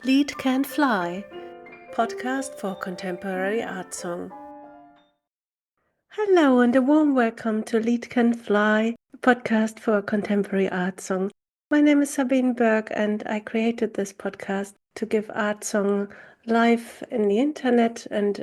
Lied Can Fly, podcast for contemporary art song. Hello and a warm welcome to Lied Can Fly, a podcast for contemporary art song. My name is Sabine Berg and I created this podcast to give art song life in the internet and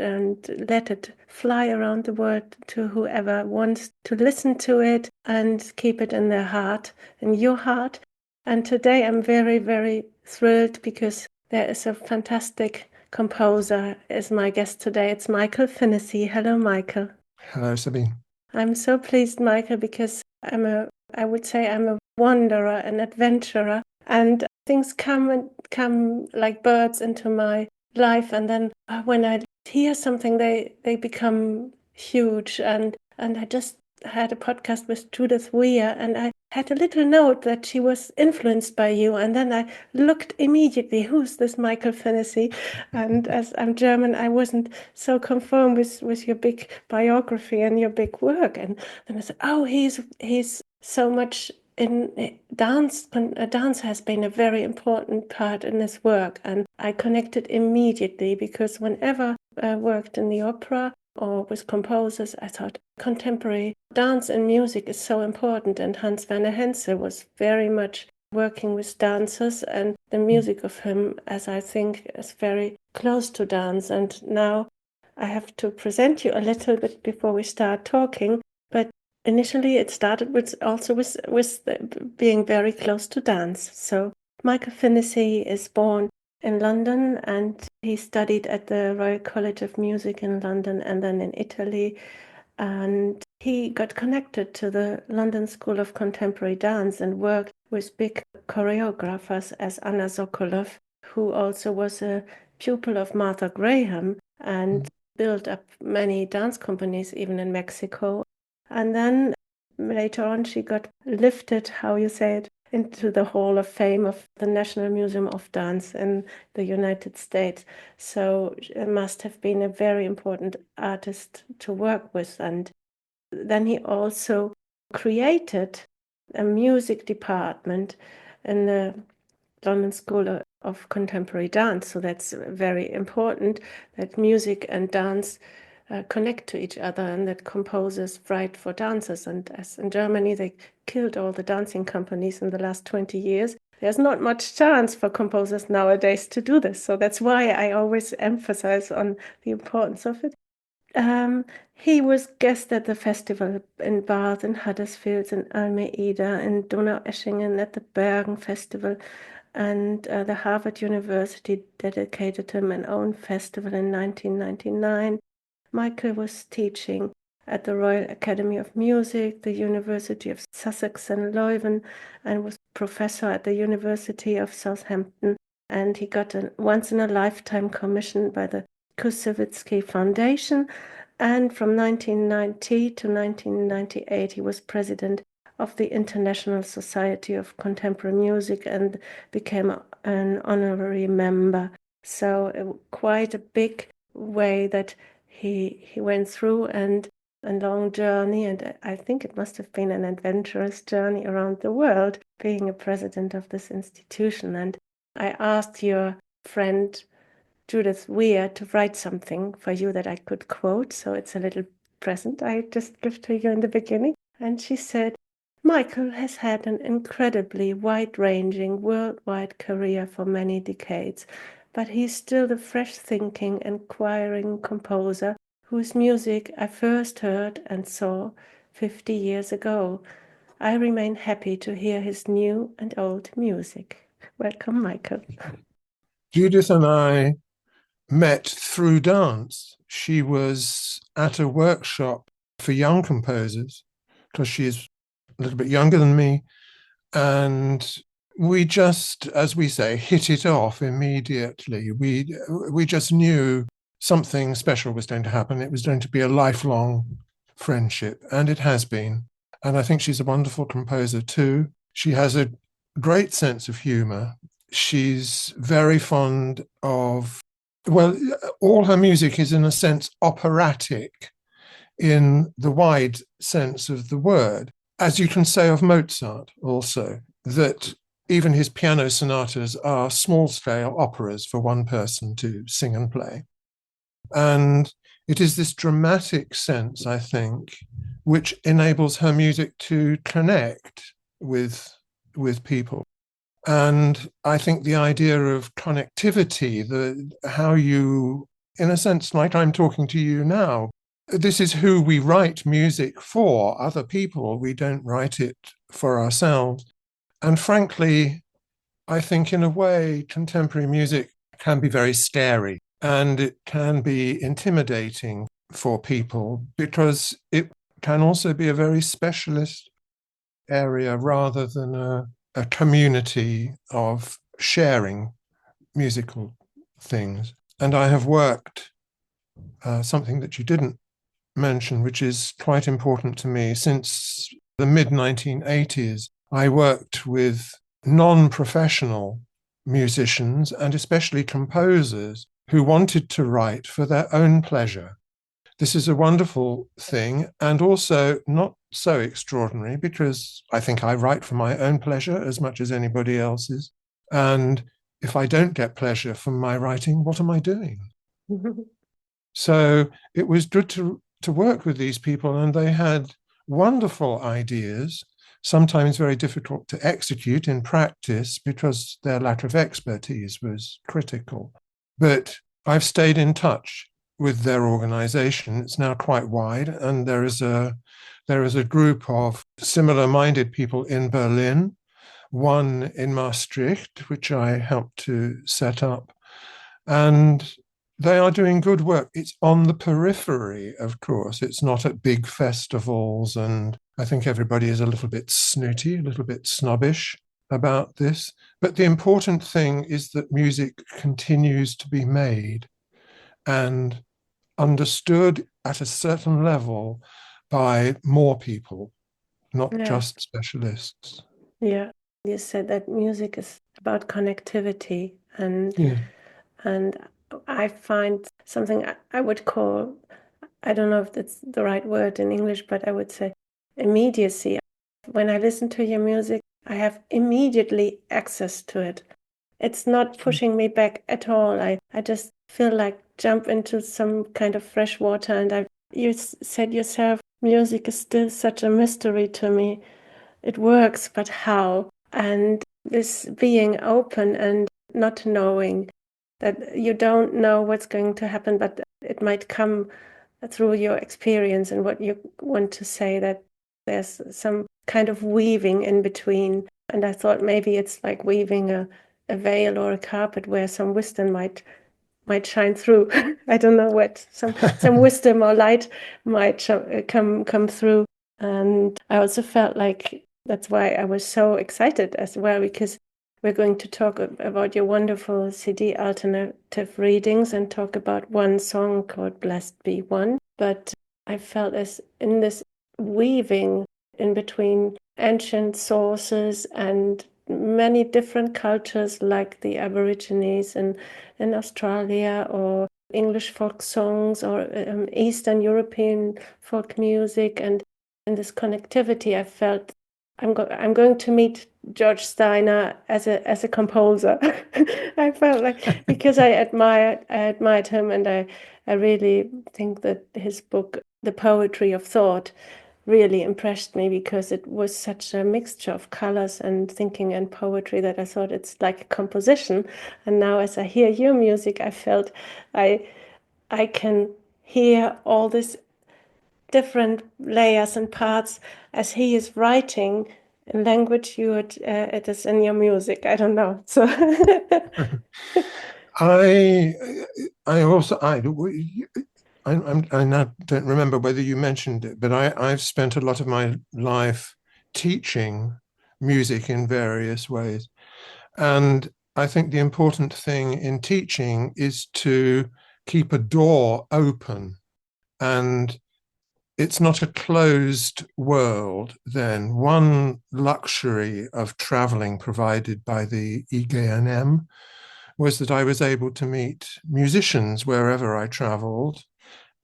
let it fly around the world to whoever wants to listen to it and keep it in their heart, in your heart. And today I'm very, very thrilled because there is a fantastic composer as my guest today. It's Michael Finnissy. Hello, Michael. Hello, Sabine. I'm so pleased, Michael, because I would say I'm a wanderer, an adventurer, and things come like birds into my life. And then when I hear something, they become huge. And I just had a podcast with Judith Weir, and I had a little note that she was influenced by you. And then I looked immediately, who's this Michael Finnissy? And as I'm German, I wasn't so conformed with your big biography and your big work. And then I said, oh, he's so much in dance. Dance has been a very important part in his work. And I connected immediately because whenever I worked in the opera or with composers, I thought contemporary dance and music is so important. And Hans Werner Henze was very much working with dancers, and the music of him, as I think, is very close to dance. And now I have to present you a little bit before we start talking. But initially it started with being very close to dance. So Michael Finnissy is born in London, and he studied at the Royal College of Music in London and then in Italy. And he got connected to the London School of Contemporary Dance and worked with big choreographers as Anna Sokolov, who also was a pupil of Martha Graham and built up many dance companies, even in Mexico. And then later on, she got lifted, how you say it, into the Hall of Fame of the National Museum of Dance in the United States. So it must have been a very important artist to work with. And then he also created a music department in the London School of Contemporary Dance. So that's very important, that music and dance connect to each other, and that composers write for dancers. And as in Germany, they killed all the dancing companies in the last 20 years. There's not much chance for composers nowadays to do this. So that's why I always emphasize on the importance of it. He was guest at the festival in Bath, in Huddersfield, in Almeida, in Donaueschingen at the Bergen Festival. And the Harvard University dedicated him an own festival in 1999. Michael was teaching at the Royal Academy of Music, the University of Sussex and Leuven, and was professor at the University of Southampton. And he got a once-in-a-lifetime commission by the Kusevitsky Foundation. And from 1990 to 1998, he was president of the International Society of Contemporary Music and became an honorary member. So quite a big way that he went through, and a long journey, and I think it must have been an adventurous journey around the world, being a president of this institution. And I asked your friend Judith Weir to write something for you that I could quote, so it's a little present I just give to you in the beginning. And she said, Michael has had an incredibly wide-ranging, worldwide career for many decades, but he's still the fresh-thinking, inquiring composer whose music I first heard and saw 50 years ago. I remain happy to hear his new and old music. Welcome, Michael. Judith and I met through dance. She was at a workshop for young composers, because she is a little bit younger than me, and we just, as we say, hit it off immediately. We just knew something special was going to happen. It was going to be a lifelong friendship, and it has been. And I think she's a wonderful composer too. She has a great sense of humor. She's very fond of, well, all her music is in a sense operatic in the wide sense of the word, as you can say of Mozart also, that even his piano sonatas are small-scale operas for one person to sing and play. And it is this dramatic sense, I think, which enables her music to connect with people. And I think the idea of connectivity, how you, in a sense, like I'm talking to you now, this is who we write music for, other people. We don't write it for ourselves. And frankly, I think in a way, contemporary music can be very scary and it can be intimidating for people because it can also be a very specialist area rather than a community of sharing musical things. And I have worked something that you didn't mention, which is quite important to me. Since the mid 1980s, I worked with non-professional musicians and especially composers who wanted to write for their own pleasure. This is a wonderful thing and also not so extraordinary because I think I write for my own pleasure as much as anybody else's. And if I don't get pleasure from my writing, what am I doing? So it was good to work with these people, and they had wonderful ideas, sometimes very difficult to execute in practice because their lack of expertise was critical. But I've stayed in touch with their organization. It's now quite wide, and there is a group of similar-minded people in Berlin, one in Maastricht, which I helped to set up, and they are doing good work. It's on the periphery, of course. It's not at big festivals, and I think everybody is a little bit snooty, a little bit snobbish about this. But the important thing is that music continues to be made and understood at a certain level by more people, not just specialists. Yeah, you said that music is about connectivity, and I find something I would call, I don't know if that's the right word in English, but I would say immediacy. When I listen to your music, I have immediately access to it. It's not pushing me back at all. I just feel like jump into some kind of fresh water. And you said yourself, music is still such a mystery to me. It works, but how? And this being open and not knowing that you don't know what's going to happen, but it might come through your experience and what you want to say, that there's some kind of weaving in between. And I thought maybe it's like weaving a veil or a carpet where some wisdom might shine through. I don't know what, some wisdom or light might come through. And I also felt like that's why I was so excited as well, because we're going to talk about your wonderful CD alternative readings and talk about one song called Blessed Be One. But I felt as in this weaving in between ancient sources and many different cultures like the Aborigines in Australia, or English folk songs, or Eastern European folk music, and in this connectivity I felt I'm going to meet George Steiner as a composer. I felt like, because I admired him, and I really think that his book, The Poetry of Thought, really impressed me, because it was such a mixture of colors and thinking and poetry that I thought it's like a composition. And now as I hear your music, I felt I can hear all these different layers and parts as he is writing in language it is in your music. I don't know. So I now don't remember whether you mentioned it, but I've spent a lot of my life teaching music in various ways. And I think the important thing in teaching is to keep a door open. And it's not a closed world then. One luxury of traveling provided by the IGNM was that I was able to meet musicians wherever I traveled.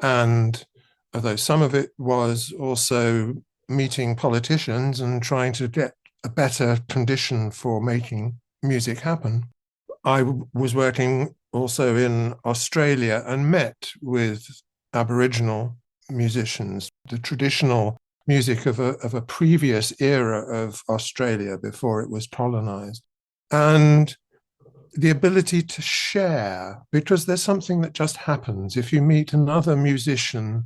And although some of it was also meeting politicians and trying to get a better condition for making music happen. I was working also in Australia and met with Aboriginal musicians, the traditional music of a previous era of Australia before it was colonized. And the ability to share, because there's something that just happens if you meet another musician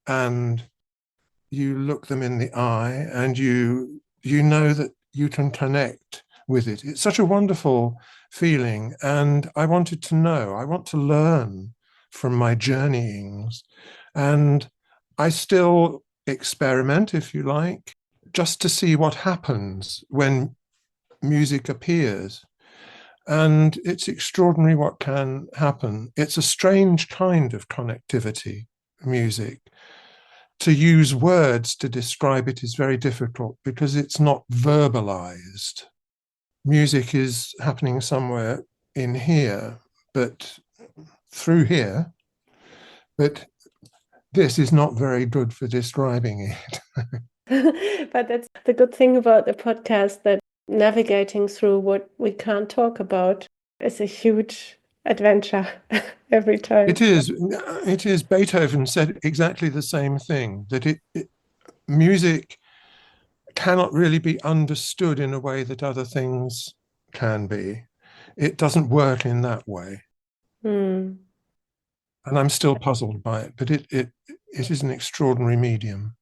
and you look them in the eye and you know that you can connect with it. It's such a wonderful feeling. And I wanted to know, I want to learn from my journeyings. And I still experiment, if you like, just to see what happens when music appears. And it's extraordinary what can happen. It's a strange kind of connectivity, music. To use words to describe it is very difficult because it's not verbalized. Music is happening somewhere in here, but through here. But this is not very good for describing it. But that's the good thing about the podcast, that navigating through what we can't talk about is a huge adventure every time. It is. It is. Beethoven said exactly the same thing, that music cannot really be understood in a way that other things can be. It doesn't work in that way. Hmm. And I'm still puzzled by it, but it is an extraordinary medium.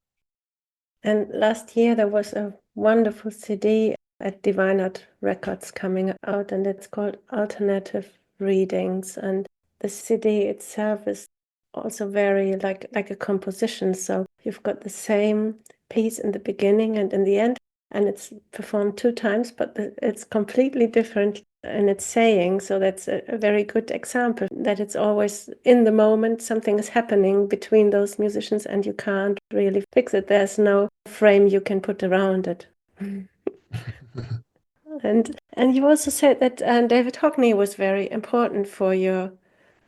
And last year there was a wonderful CD at Divine Art Records coming out, and it's called Alternative Readings. And the CD itself is also very like a composition. So you've got the same piece in the beginning and in the end, and it's performed 2 times, but it's completely different in its saying. So that's a very good example that it's always in the moment, something is happening between those musicians and you can't really fix it. There's no frame you can put around it. And you also said that David Hockney was very important for your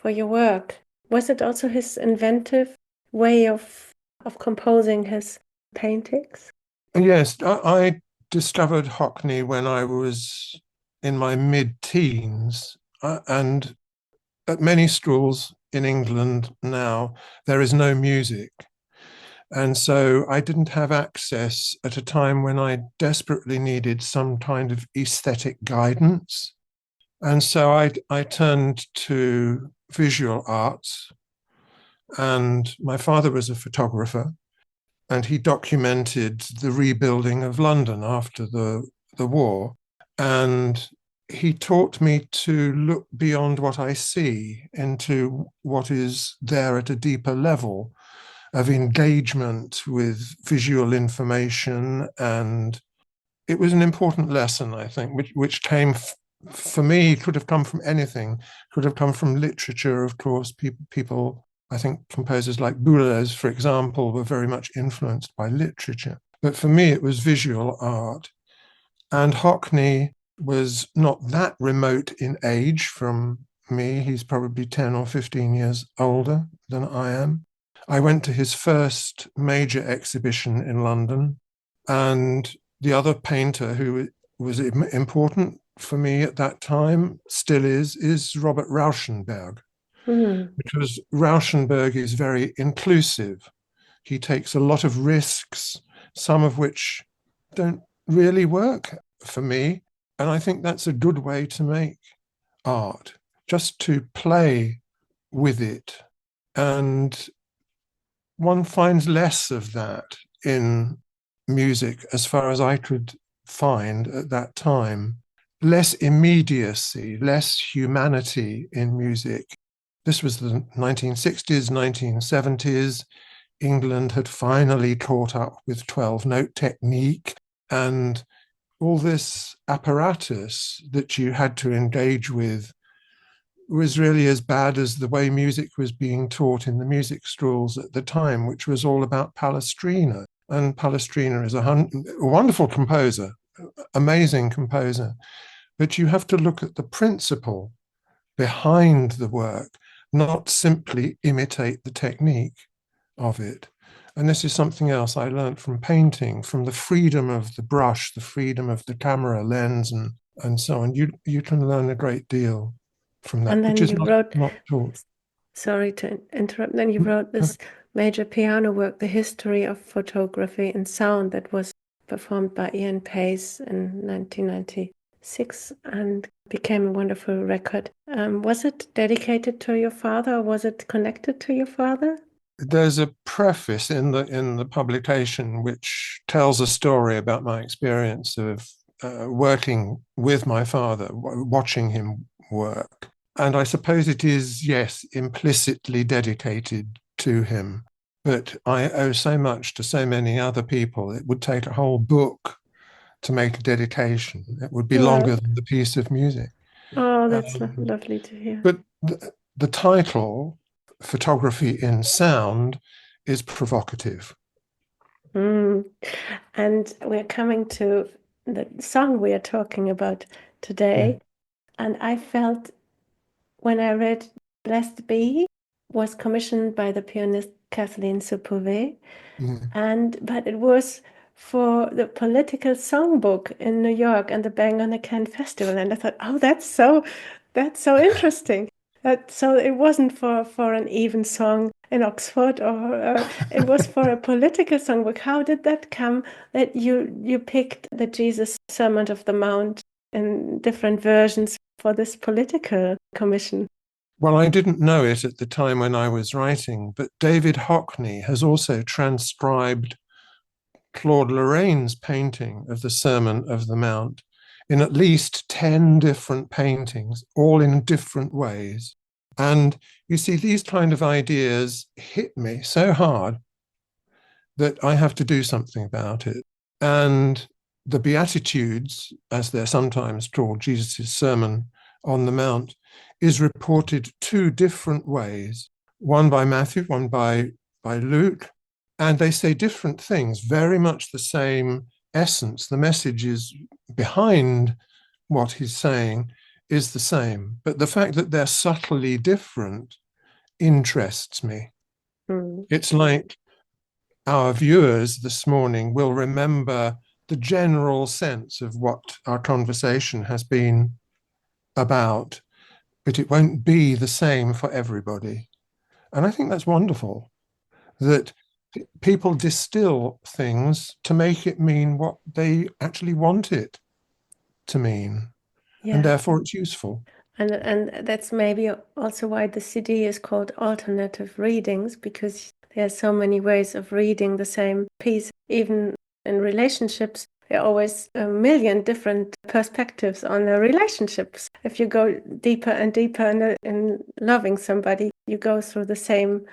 work. Was it also his inventive way of composing his paintings? Yes, I discovered Hockney when I was in my mid-teens, and at many schools in England now, there is no music. And so I didn't have access at a time when I desperately needed some kind of aesthetic guidance. And so I turned to visual arts. And my father was a photographer, and he documented the rebuilding of London after the war. And he taught me to look beyond what I see into what is there at a deeper level of engagement with visual information. And it was an important lesson, I think, which came for me, could have come from anything, could have come from literature, of course. People, I think composers like Boulez, for example, were very much influenced by literature. But for me, it was visual art. And Hockney was not that remote in age from me. He's probably 10 or 15 years older than I am. I went to his first major exhibition in London, and the other painter who was important for me at that time, still is Robert Rauschenberg, because Rauschenberg is very inclusive. He takes a lot of risks, some of which don't really work for me. And I think that's a good way to make art, just to play with it. And one finds less of that in music, as far as I could find at that time. Less immediacy, less humanity in music. This was the 1960s, 1970s. England had finally caught up with 12-note technique, and all this apparatus that you had to engage with was really as bad as the way music was being taught in the music schools at the time, which was all about Palestrina. And Palestrina is a wonderful composer, amazing composer. But you have to look at the principle behind the work, not simply imitate the technique of it. And this is something else I learned from painting, from the freedom of the brush, the freedom of the camera lens, and so on. You can learn a great deal from that, And then which is you wrote, not taught. sorry to interrupt, then you wrote this major piano work, The History of Photography and Sound, that was performed by Ian Pace in 1996 and became a wonderful record. Was it dedicated to your father, or was it connected to your father? There's a preface in the publication which tells a story about my experience of working with my father, watching him work. And I suppose it is, yes, implicitly dedicated to him. But I owe so much to so many other people. It would take a whole book to make a dedication. It would be Well, longer than the piece of music. oh, that's Um, lovely to hear. but the title, Photography in Sound, is provocative. Mm. And we're coming to the song we are talking about today. Mm. And I felt when I read Blessed Be was commissioned by the pianist Kathleen Sepouvé, but it was for the political songbook in New York and the Bang on the Can Festival. And I thought, oh, that's so interesting. So it wasn't for an even song in Oxford, or it was for a political songbook. How did that come that you picked the Jesus Sermon of the Mount in different versions for this political commission? Well, I didn't know it at the time when I was writing, but David Hockney has also transcribed Claude Lorraine's painting of the Sermon of the Mount in at least 10 different paintings, all in different ways. And you see, these kind of ideas hit me so hard that I have to do something about it. And the Beatitudes, as they're sometimes called, Jesus' Sermon on the Mount, is reported two different ways, one by Matthew, one by Luke, and they say different things, very much the same essence. The message is behind what he's saying is the same, but the fact that they're subtly different interests me. Mm. It's like our viewers this morning will remember the general sense of what our conversation has been about, but it won't be the same for everybody. And I think that's wonderful that people distill things to make it mean what they actually want it to mean. Yeah. And therefore it's useful. And that's maybe also why the CD is called Alternative Readings, because there are so many ways of reading the same piece. Even in relationships, there are always a million different perspectives on the relationships. If you go deeper and deeper in loving somebody, you go through the same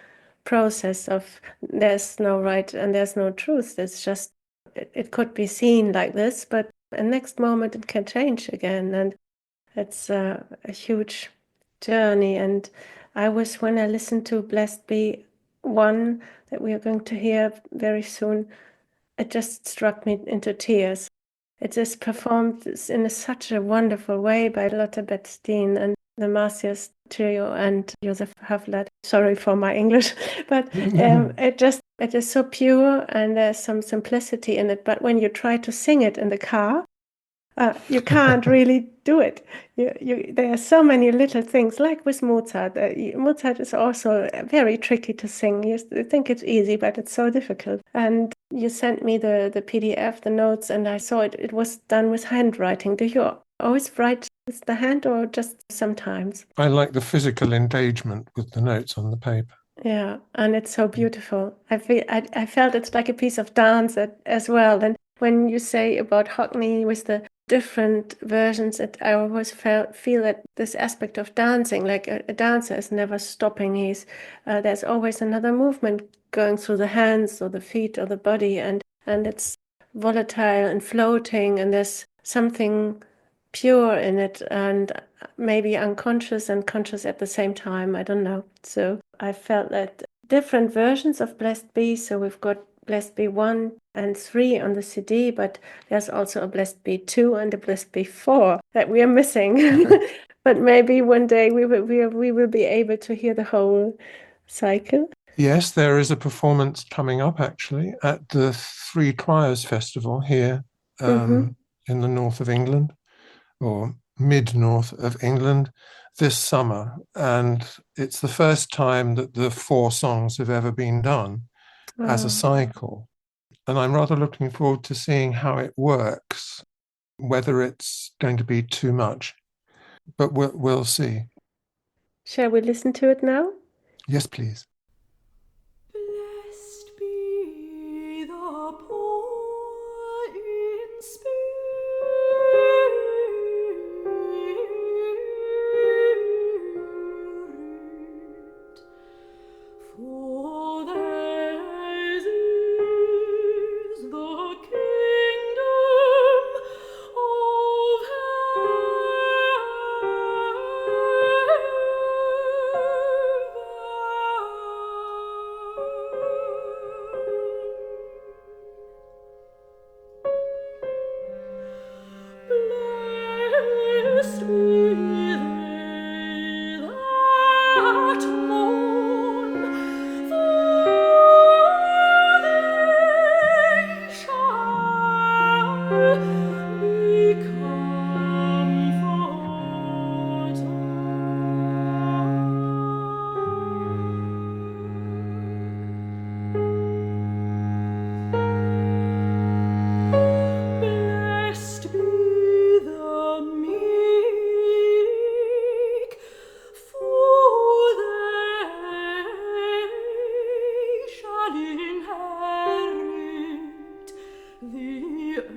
process of there's no right and there's no truth. It's just, it could be seen like this, but the next moment it can change again. And it's a huge journey. And when I listened to Blessed Be One, that we are going to hear very soon, it just struck me into tears. It is performed in such a wonderful way by Lotte Bettin and the Marcias Trio and Josef Havlat. Sorry for my English, but it is so pure and there's some simplicity in it. But when you try to sing it in the car, you can't really do it. There are so many little things, like with Mozart. Mozart is also very tricky to sing. You think it's easy, but it's so difficult. And you sent me the PDF, the notes, and I saw it. It was done with handwriting. Do you always write with the hand, or just sometimes? I like the physical engagement with the notes on the paper. Yeah, and it's so beautiful. I felt it's like a piece of dance as well. And when you say about Hockney with the different versions, I always feel that this aspect of dancing, like a dancer is never stopping. There's always another movement going through the hands or the feet or the body, and it's volatile and floating, and there's something pure in it, and maybe unconscious and conscious at the same time. I don't know. So I felt that different versions of Blessed Be. So we've got Blessed Be 1 and 3 on the CD, but there's also a Blessed Be 2 and a Blessed Be 4 that we are missing. But maybe one day we will be able to hear the whole cycle. Yes, there is a performance coming up actually at the Three Triers Festival here Mm-hmm. in the north of England, or mid-north of England, this summer. And it's the first time that the four songs have ever been done as a cycle. And I'm rather looking forward to seeing how it works, whether it's going to be too much. But we'll see. Shall we listen to it now? Yes, please. Blessed be the poor in spirit, for theirs is the kingdom of Blessed be they that mourn, for they shall be comforted. Blessed be the meek, for they shall inherit the earth.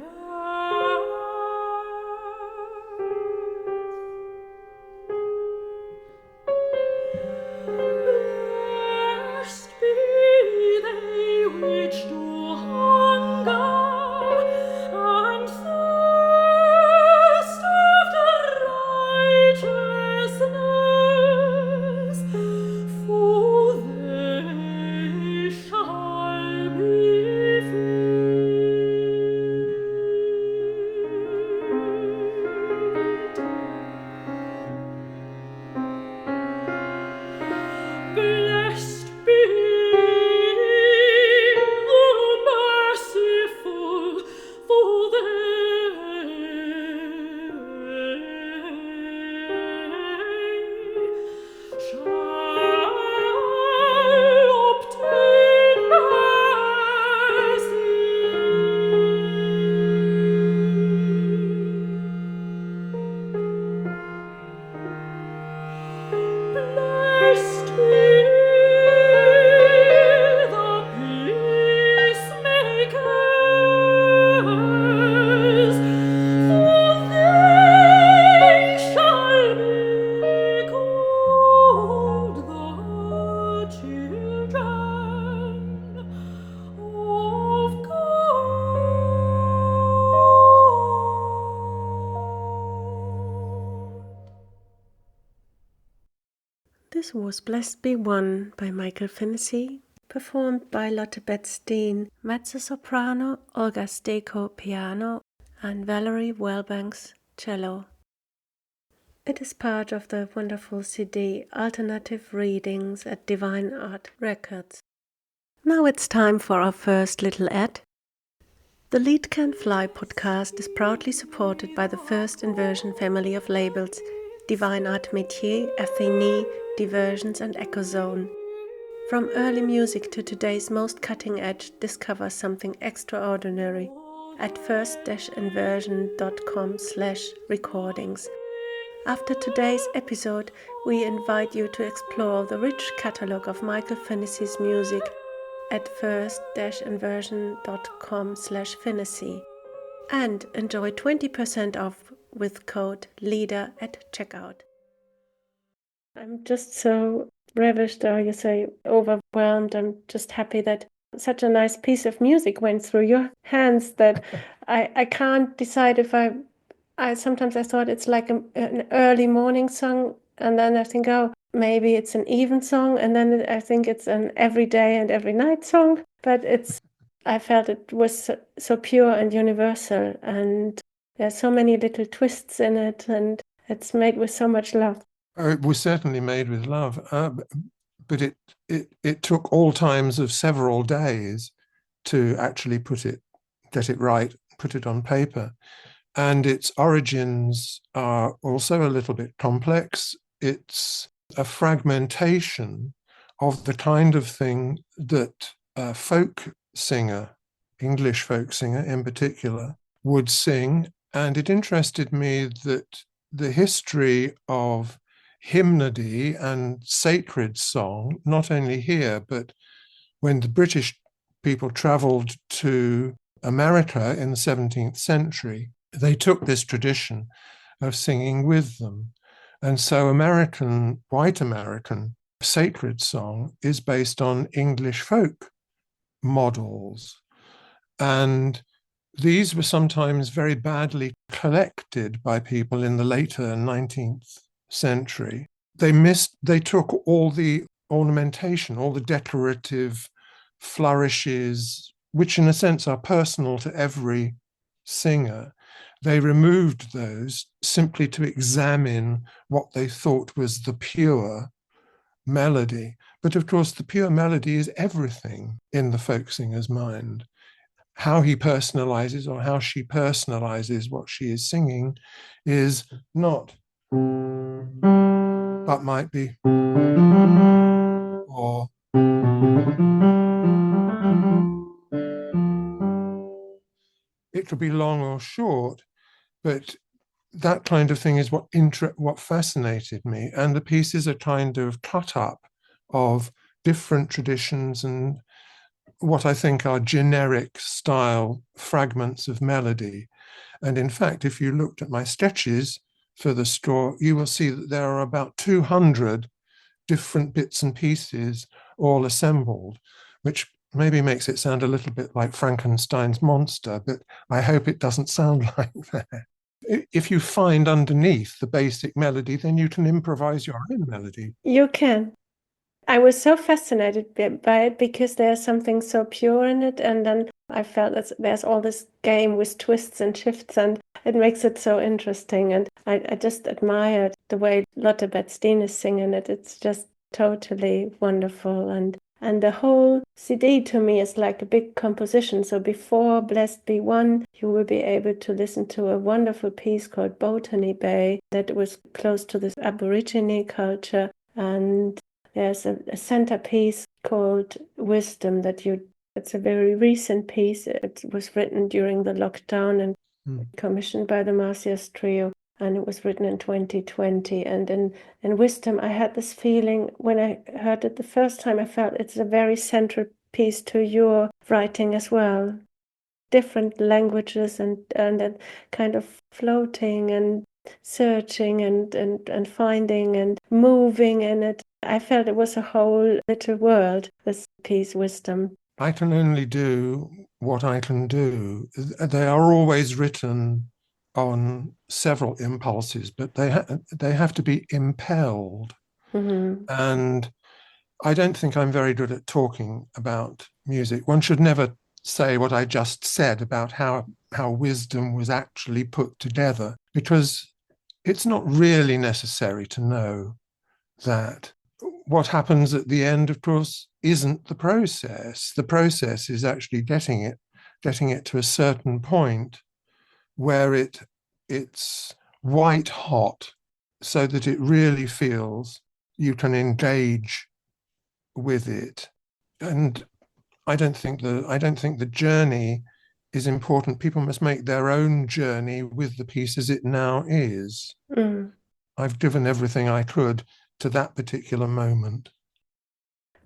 Blessed be they which do hunger and thirst after righteousness, for they shall be filled. Blessed be the merciful, for they shall obtain mercy. Blessed be the peacemakers, for they shall be called the children of God. This was Blessed Be One by Michael Finnissy, performed by Lotte Betz-Steen, mezzo-soprano, Olga Steko, piano, and Valerie Wellbanks, cello. It is part of the wonderful CD Alternative Readings at Divine Art Records. Now it's time for our first little ad. The Lead Can Fly podcast is proudly supported by the first inversion family of labels, Divine Art Métier, Finnissy, Diversions and Echozone. From early music to today's most cutting edge, discover something extraordinary at first-inversion.com/recordings. After today's episode, we invite you to explore the rich catalogue of Michael Finnissy's music at first-inversion.com/Finnissy and enjoy 20% off with code LEADER at checkout. I'm just so ravished, or you say overwhelmed. I'm just happy that such a nice piece of music went through your hands that I can't decide if I sometimes I thought it's like an early morning song, and then I think, oh, maybe it's an even song, and then I think it's an every day and every night song. But I felt it was so pure and universal, and there's so many little twists in it, and it's made with so much love. It was certainly made with love. but it took all times of several days to actually get it right, put it on paper. And its origins are also a little bit complex. It's a fragmentation of the kind of thing that a folk singer, English folk singer in particular, would sing. And it interested me that the history of hymnody and sacred song, not only here, but when the British people traveled to America in the 17th century, they took this tradition of singing with them. And so white American sacred song is based on English folk models. And these were sometimes very badly collected by people in the later 19th century. They took all the ornamentation, all the decorative flourishes, which in a sense are personal to every singer. They removed those simply to examine what they thought was the pure melody. But of course, the pure melody is everything in the folk singer's mind. How he personalizes or how she personalizes what she is singing is not, but might be, or it could be long or short, but that kind of thing is what fascinated me. And the piece is a kind of cut up of different traditions and what I think are generic style fragments of melody. And in fact, if you looked at my sketches for the score, you will see that there are about 200 different bits and pieces all assembled, which maybe makes it sound a little bit like Frankenstein's monster, but I hope it doesn't sound like that. If you find underneath the basic melody, then you can improvise your own melody. You can. I was so fascinated by it because there's something so pure in it. And then I felt that there's all this game with twists and shifts, and it makes it so interesting. And I just admired the way Lotte Betsteen is singing it. It's just totally wonderful. And the whole CD to me is like a big composition. So before Blessed Be One, you will be able to listen to a wonderful piece called Botany Bay that was close to this Aborigine culture. And there's a centerpiece called Wisdom it's a very recent piece. It was written during the lockdown and commissioned by the Marcias Trio. And it was written in 2020. And in Wisdom, I had this feeling when I heard it the first time, I felt it's a very central piece to your writing as well. Different languages and that kind of floating and searching and finding and moving in it. I felt it was a whole little world, this piece, Wisdom. I can only do what I can do. They are always written on several impulses, but they have to be impelled. Mm-hmm. And I don't think I'm very good at talking about music. One should never say what I just said about how Wisdom was actually put together, because it's not really necessary to know that. What happens at the end, of course, isn't the process. The process is actually getting it to a certain point where it's white hot, so that it really feels you can engage with it. And I don't think the journey is important. People must make their own journey with the piece as it now is. I've given everything I could to that particular moment.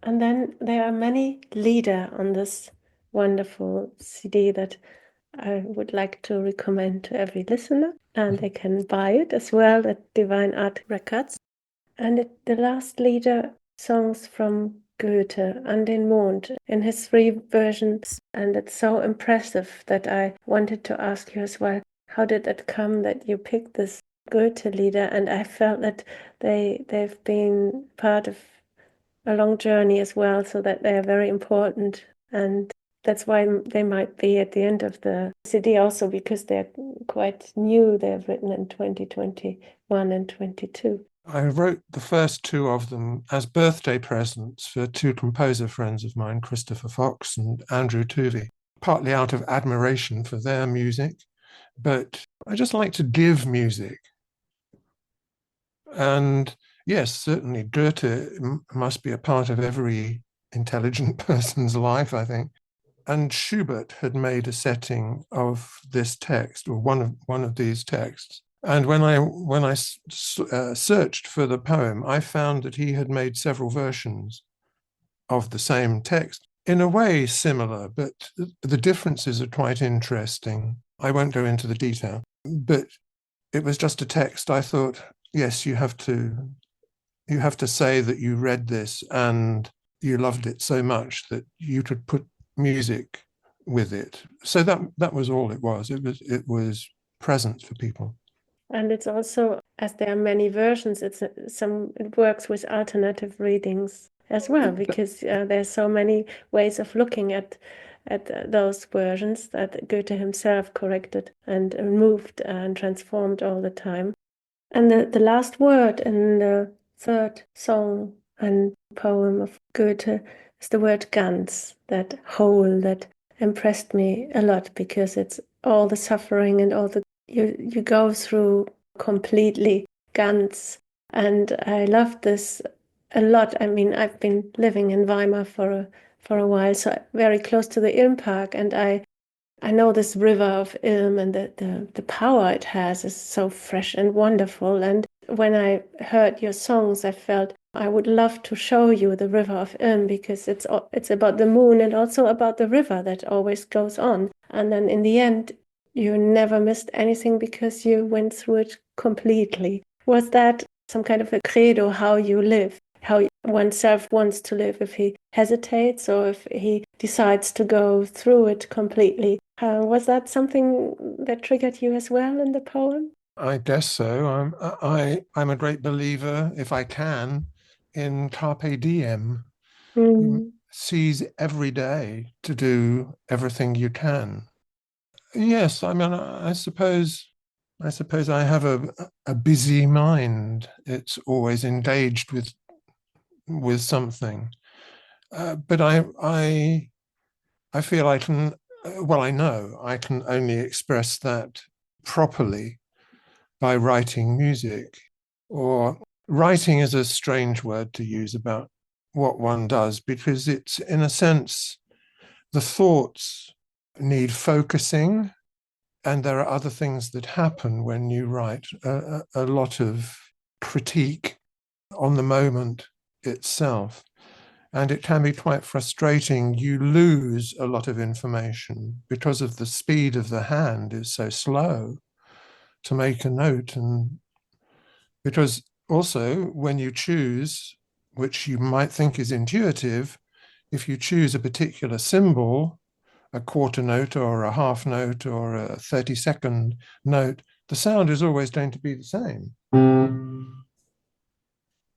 And then there are many lieder on this wonderful CD that I would like to recommend to every listener, and they can buy it as well at Divine Art Records. And the last lieder, songs from Goethe, An den Mond, in his 3 versions, and it's so impressive that I wanted to ask you as well, how did it come that you picked this Goethe lieder? And I felt that they've been part of a long journey as well, so that they are very important, and that's why they might be at the end of the CD also, because they're quite new. They're written in 2021 and 22. I wrote the first two of them as birthday presents for two composer friends of mine, Christopher Fox and Andrew Tuvey, partly out of admiration for their music, but I just like to give music. And yes, certainly Goethe must be a part of every intelligent person's life, I think. And Schubert had made a setting of this text, or one of these texts. And when I searched for the poem, I found that he had made several versions of the same text, in a way similar, but the differences are quite interesting. I won't go into the detail, but it was just a text. I thought, yes, you have to say that you read this and you loved it so much that you could put music with it. So that was all it was. It was present for people. And it's also, as there are many versions, it works with alternative readings as well, because there's so many ways of looking at those versions that Goethe himself corrected and moved and transformed all the time. And the last word in the third song and poem of Goethe is the word ganz, that whole, that impressed me a lot, because it's all the suffering and all the you go through completely, ganz. And I love this a lot. I mean, I've been living in Weimar for a while, so very close to the Ilm Park, and I know this river of Ilm, and the power it has is so fresh and wonderful. And when I heard your songs, I felt I would love to show you the river of Ilm, because it's about the moon and also about the river that always goes on. And then in the end, you never missed anything because you went through it completely. Was that some kind of a credo, how you live, how oneself wants to live, if he hesitates or if he decides to go through it completely? Was that something that triggered you as well in the poem? I guess so. I'm a great believer, if I can, in carpe diem. Seize every day to do everything you can. Yes, I mean, I suppose I have a busy mind. It's always engaged with something. But I feel I can, well, I know I can only express that properly by writing music. Or writing is a strange word to use about what one does, because it's, in a sense, the thoughts need focusing, and there are other things that happen when you write, a lot of critique on the moment itself. And it can be quite frustrating. You lose a lot of information because of the speed of the hand is so slow to make a note. And because also when you choose, which you might think is intuitive, if you choose a particular symbol, a quarter note or a half note or a 30-second note, the sound is always going to be the same.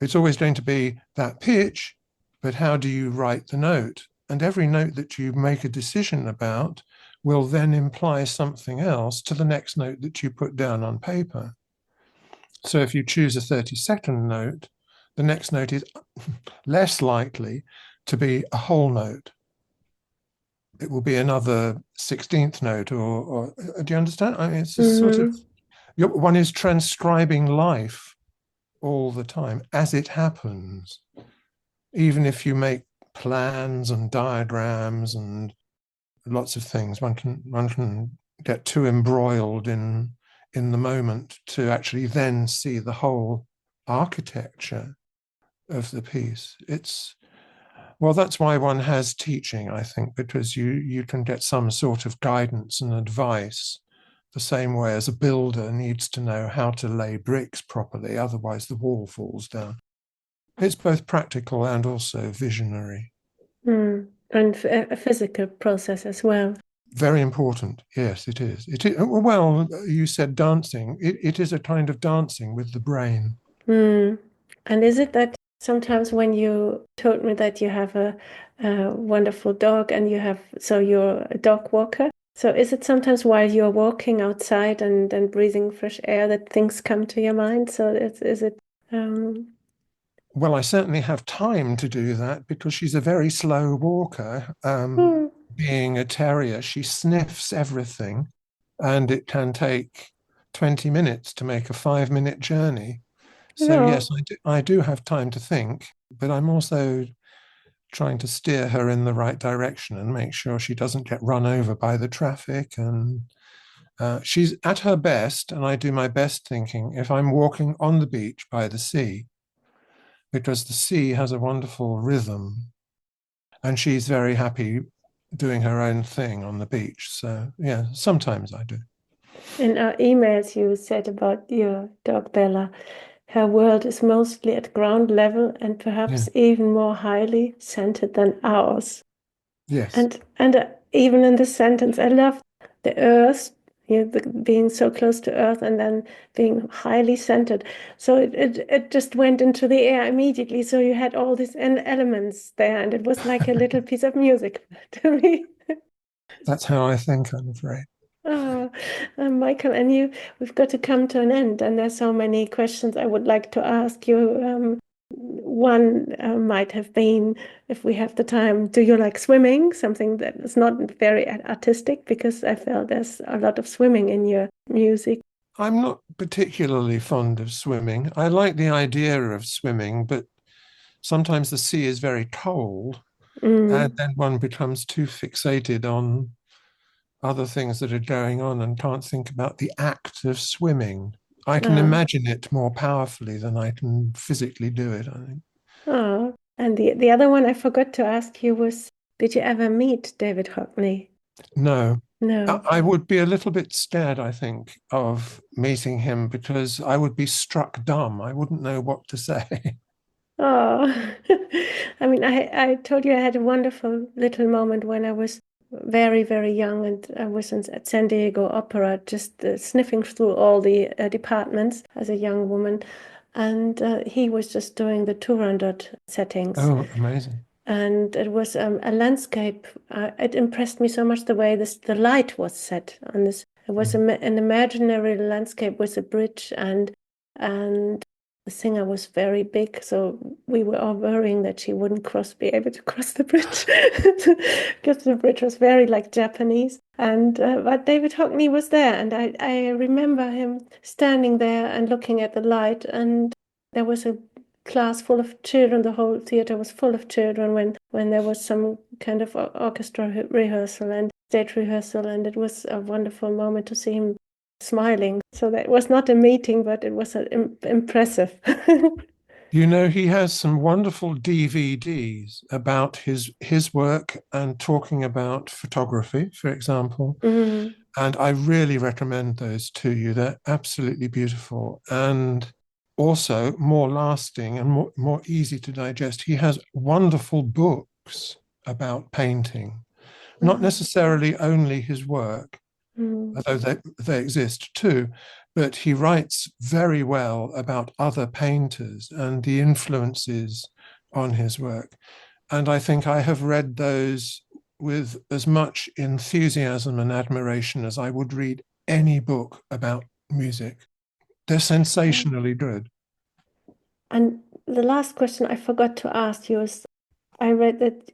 It's always going to be that pitch, but how do you write the note? And every note that you make a decision about will then imply something else to the next note that you put down on paper. So if you choose a 30-second note, the next note is less likely to be a whole note. It will be another 16th note, or do you understand? I mean, it's a sort of, one is transcribing life all the time as it happens. Even if you make plans and diagrams and lots of things, one can get too embroiled in the moment to actually then see the whole architecture of the piece. Well, that's why one has teaching, I think, because you can get some sort of guidance and advice, the same way as a builder needs to know how to lay bricks properly, otherwise the wall falls down. It's both practical and also visionary. And a physical process as well. Very important. Yes, it is. Well, you said dancing. It is a kind of dancing with the brain. And is it that sometimes when you told me that you have a wonderful dog and you're a dog walker, so is it sometimes while you're walking outside and breathing fresh air that things come to your mind? So is it Well, I certainly have time to do that because she's a very slow walker. Hmm, Being a terrier, she sniffs everything, and it can take 20 minutes to make a 5-minute journey. So, yeah. yes, I do have time to think, but I'm also trying to steer her in the right direction and make sure she doesn't get run over by the traffic. And she's at her best, and I do my best thinking if I'm walking on the beach by the sea, because the sea has a wonderful rhythm, and she's very happy doing her own thing on the beach. So, yeah, sometimes I do. In our emails, you said about your dog Bella, her world is mostly at ground level and Yeah. perhaps even more highly scented than ours. Yes. And even in the sentence, I love the earth, being so close to earth and then being highly scented. So it just went into the air immediately. So you had all these elements there, and it was like a little piece of music to me. That's how I think, I'm afraid. Oh, Michael, and we've got to come to an end, and there's so many questions I would like to ask you. One might have been, if we have the time, do you like swimming? Something that is not very artistic, because I felt there's a lot of swimming in your music. I'm not particularly fond of swimming. I like the idea of swimming, but sometimes the sea is very cold, and Mm. then one becomes too fixated on other things that are going on and can't think about the act of swimming. I can Ah, imagine it more powerfully than I can physically do it, I think. ah. And the other one I forgot to ask you was, did you ever meet David Hockney? No. No. I would be a little bit scared, I think, of meeting him because I would be struck dumb. I wouldn't know what to say. Oh, I mean, I told you I had a wonderful little moment when I was very, very young, and I was at San Diego Opera, just sniffing through all the departments as a young woman. And he was just doing the Turandot settings. Oh, amazing. And it was a landscape. It impressed me so much the way the light was set on this. It was Mm. an imaginary landscape with a bridge, and the singer was very big, so we were all worrying that she wouldn't be able to cross the bridge because the bridge was very like Japanese. And but David Hockney was there, and I remember him standing there and looking at the light, and there was a class full of children. The whole theater was full of children when there was some kind of orchestra rehearsal and stage rehearsal, and it was a wonderful moment to see him smiling. So that was not a meeting, but it was impressive. You know, he has some wonderful DVDs about his work and talking about photography, for example. Mm, And I really recommend those to you. They're absolutely beautiful and also more lasting and more easy to digest. He has wonderful books about painting, not necessarily only his work, mm, although they exist too, but he writes very well about other painters and the influences on his work. And I think I have read those with as much enthusiasm and admiration as I would read any book about music. They're mm. sensationally good. And the last question I forgot to ask you is, I read that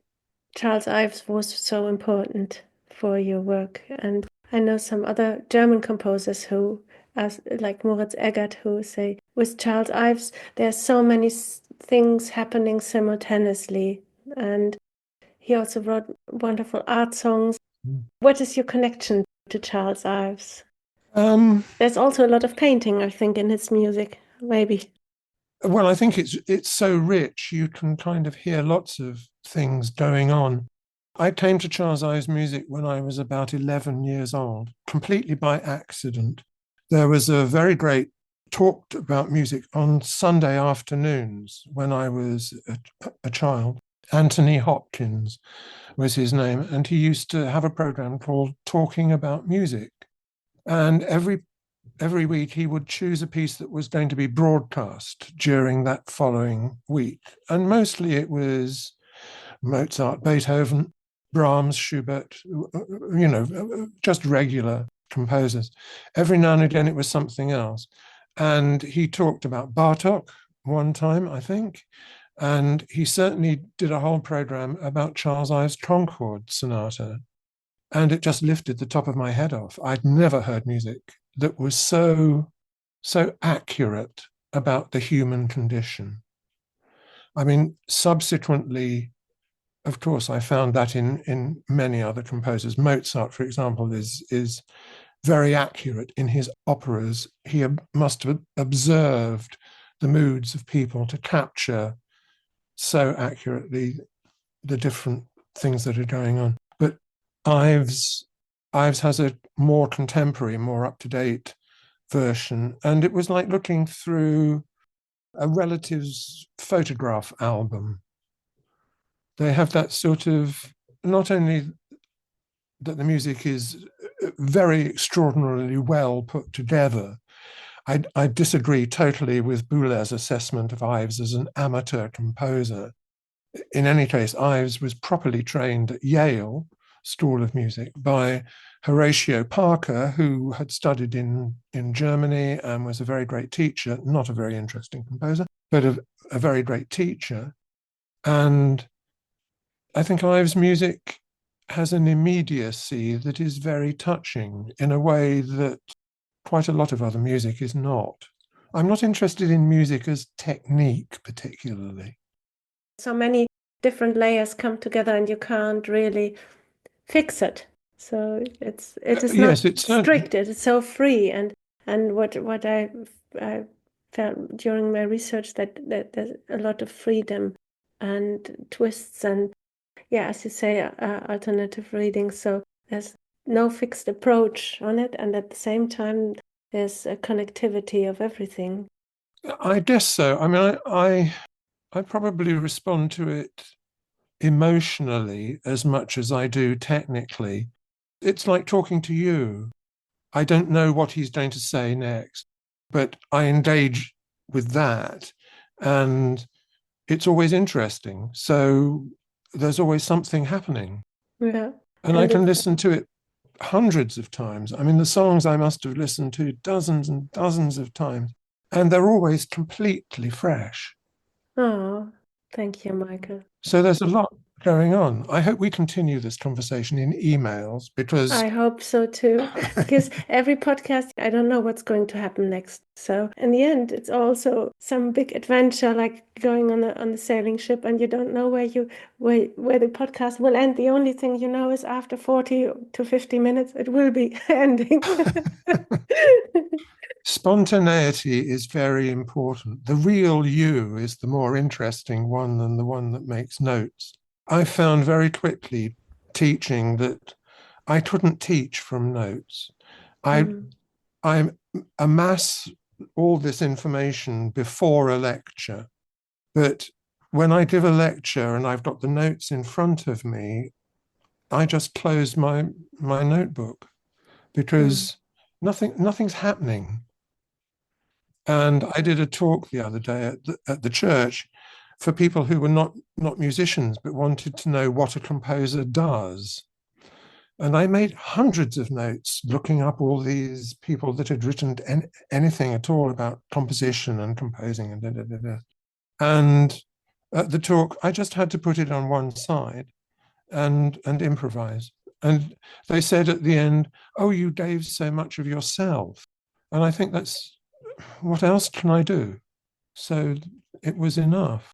Charles Ives was so important for your work, and I know some other German composers who, as like Moritz Eggert, who say with Charles Ives there's so many things happening simultaneously, and he also wrote wonderful art songs. What is your connection to Charles Ives? Um, There's also a lot of painting, I think, in his music, maybe. well, I think it's so rich. You can kind of hear lots of things going on. I came to Charles Ives' music when I was about 11 years old, completely by accident. There was a very great talk about music on Sunday afternoons when I was a child. Anthony Hopkins was his name, and he used to have a program called Talking About Music. And every week he would choose a piece that was going to be broadcast during that following week. And mostly it was Mozart, Beethoven, Brahms, Schubert, just regular composers. Every now and again, it was something else. And he talked about Bartok, one time, I think. And he certainly did a whole program about Charles Ives' Concord Sonata. And it just lifted the top of my head off. I'd never heard music that was so accurate about the human condition. I mean, subsequently, of course, I found that in many other composers. Mozart, for example, is very accurate in his operas. He must have observed the moods of people to capture so accurately the different things that are going on. But Ives has a more contemporary, more up-to-date version, and it was like looking through a relative's photograph album. They have that sort of, not only that the music is very extraordinarily well put together. I disagree totally with Boulet's assessment of Ives as an amateur composer. In any case, Ives was properly trained at Yale School of Music by Horatio Parker, who had studied in Germany and was a very great teacher, not a very interesting composer, but a very great teacher. And I think Ives' music has an immediacy that is very touching in a way that quite a lot of other music is not. I'm not interested in music as technique particularly. So many different layers come together and you can't really fix it. So it is not Yes, it's strict. It is so free. And what I felt during my research that there's a lot of freedom and twists and, yeah, as you say, alternative readings. So there's no fixed approach on it, and at the same time there's a connectivity of everything. I guess so. I mean, I probably respond to it emotionally as much as I do technically. It's like talking to you. I don't know what he's going to say next, but I engage with that, and it's always interesting. So there's always something happening. Yeah. And I can listen to it hundreds of times. I mean, the songs I must have listened to dozens and dozens of times, and they're always completely fresh. Oh, thank you, Michael. So there's a lot going on. I hope we continue this conversation in emails, because I hope so too, because every podcast, I don't know what's going to happen next. So in the end, it's also some big adventure, like going on the sailing ship, and you don't know where the podcast will end. The only thing you know is after 40 to 50 minutes, it will be ending. Spontaneity is very important. The real you is the more interesting one than the one that makes notes. I found very quickly teaching that I couldn't teach from notes. I amass all this information before a lecture, but when I give a lecture and I've got the notes in front of me, I just close my notebook, because nothing's happening. And I did a talk the other day at the church for people who were not musicians but wanted to know what a composer does. And I made hundreds of notes looking up all these people that had written anything at all about composition and composing and da, da, da, da. And at the talk, I just had to put it on one side and improvise. And they said at the end, "Oh, you gave so much of yourself." And I think that's, what else can I do? So it was enough.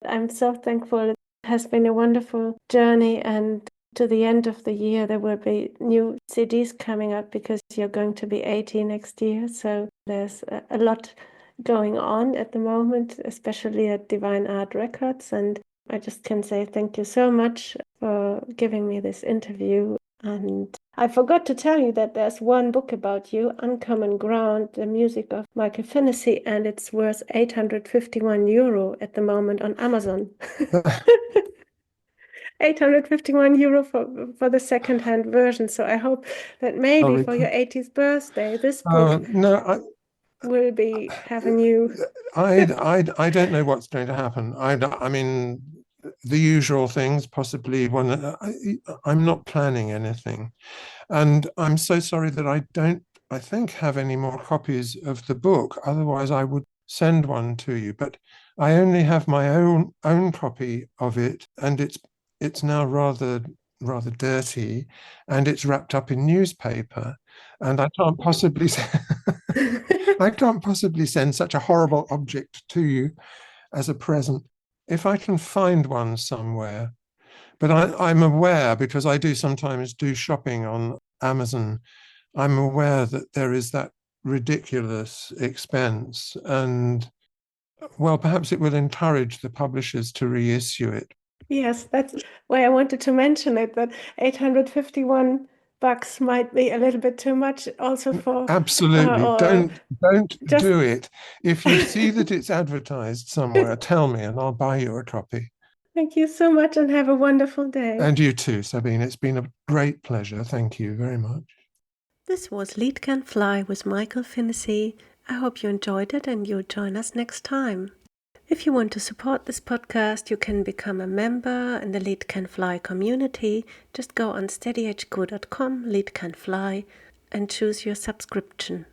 I'm so thankful. It has been a wonderful journey, and to the end of the year, there will be new CDs coming up, because you're going to be 80 next year. So there's a lot going on at the moment, especially at Divine Art Records. And I just can say thank you so much for giving me this interview. And I forgot to tell you that there's one book about you, Uncommon Ground, the music of Michael Finnissy, and it's worth €851 at the moment on Amazon. €851 for the second-hand version. So I hope that maybe for your 80th birthday, this book will be having you. I don't know what's going to happen. I mean, the usual things, possibly when I'm not planning anything. And I'm so sorry that I don't, I think, have any more copies of the book. Otherwise, I would send one to you, but I only have my own copy of it, and it's now rather dirty, and it's wrapped up in newspaper, and I can't possibly I can't possibly send such a horrible object to you as a present. If I can find one somewhere, but I'm aware, because I do sometimes do shopping on Amazon, I'm aware that there is that ridiculous expense, and well, perhaps it will encourage the publishers to reissue it. Yes, that's why I wanted to mention it, that $851 might be a little bit too much also for Absolutely. or Don't just do it. If you see that it's advertised somewhere, tell me and I'll buy you a copy. Thank you so much and have a wonderful day. And you too, Sabine. It's been a great pleasure. Thank you very much. This was Lead Can Fly with Michael Finnissy. I hope you enjoyed it and you'll join us next time. If you want to support this podcast, you can become a member in the Lead Can Fly community. Just go on steadyhq.com, Lead Can Fly, and choose your subscription.